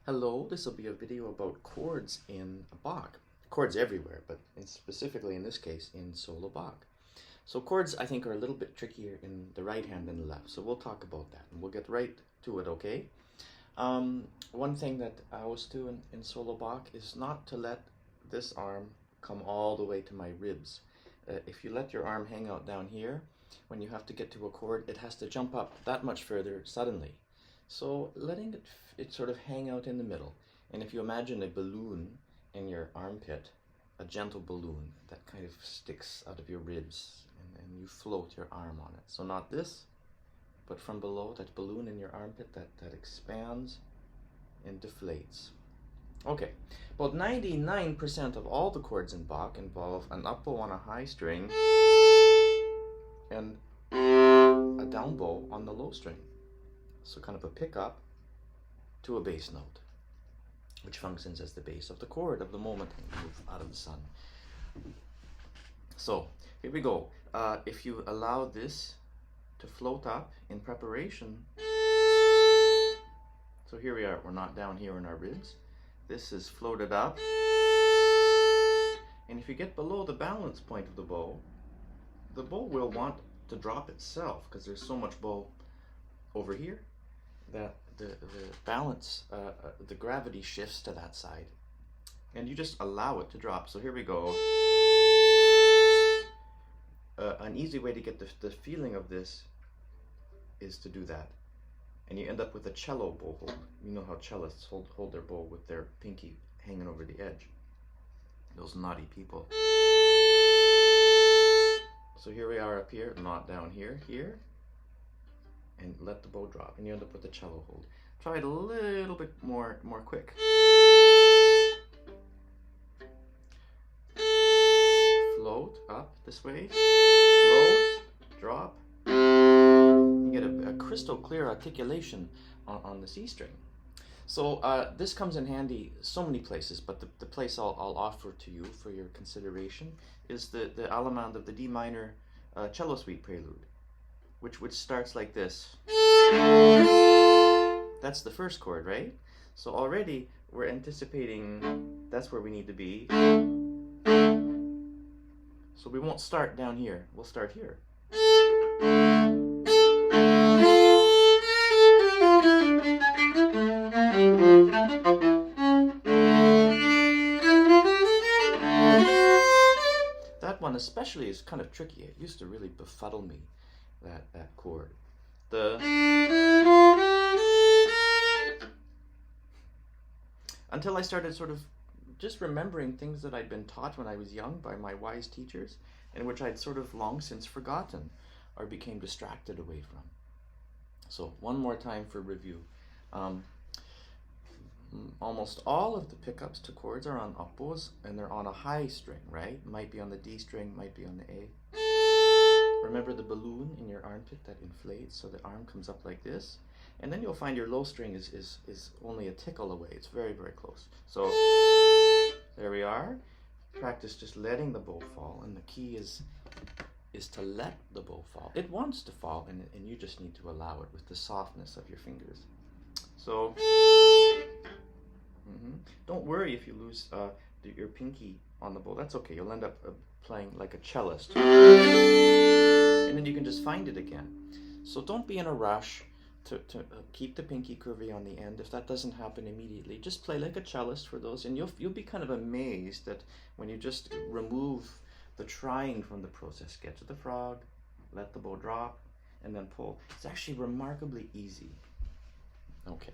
Hello, this will be a video about chords in Bach. Chords everywhere, but specifically in this case in solo Bach. So chords I think are a little bit trickier in the right hand than the left, so we'll talk about that and we'll get right to it, okay? One thing that I always do in solo Bach is not to let this arm come all the way to my ribs. If you let your arm hang out down here, when you have to get to a chord, it has to jump up that much further suddenly. So letting it sort of hang out in the middle. And if you imagine a balloon in your armpit, a gentle balloon that kind of sticks out of your ribs, and you float your arm on it. So not this, but from below, that balloon in your armpit that expands and deflates. Okay, about 99% of all the chords in Bach involve an up bow on a high string and a down bow on the low string. So kind of a pickup to a bass note, which functions as the base of the chord of the moment you move out of the sun. So here we go. If you allow this to float up in preparation, so here we are, we're not down here in our ribs. This is floated up, and if you get below the balance point of the bow will want to drop itself because there's so much bow over here that the balance, the gravity shifts to that side, and you just allow it to drop. So here we go. An easy way to get the feeling of this is to do that, and you end up with a cello bow hold. You know how cellists hold their bow with their pinky hanging over the edge. Those naughty people. So here we are up here, not down here, and let the bow drop, and you end up with a cello hold. Try it a little bit more quick. Float up this way, float, drop. You get a crystal clear articulation on the C string. So this comes in handy so many places, but the place I'll offer to you for your consideration is the Allemande of the D minor cello suite prelude, which starts like this. That's the first chord, right? So already we're anticipating that's where we need to be. So we won't start down here, we'll start here. That one especially is kind of tricky. It used to really befuddle me, that chord. Until I started sort of just remembering things that I'd been taught when I was young by my wise teachers, and which I'd sort of long since forgotten or became distracted away from. So one more time for review. Almost all of the pickups to chords are on up bows, and they're on a high string, right? Might be on the D string, might be on the A. Remember the balloon in your armpit that inflates, so the arm comes up like this, and then you'll find your low string is only a tickle away. It's very, very close. So there we are. Practice just letting the bow fall, and the key is to let the bow fall. It wants to fall, and you just need to allow it with the softness of your fingers. So don't worry if you lose your pinky on the bow. That's okay. You'll end up playing like a cellist, and then you can just find it again. So don't be in a rush to keep the pinky curvy on the end. If that doesn't happen immediately, just play like a cellist for those, and you'll be kind of amazed that when you just remove the trying from the process, get to the frog, let the bow drop, and then pull. It's actually remarkably easy. Okay.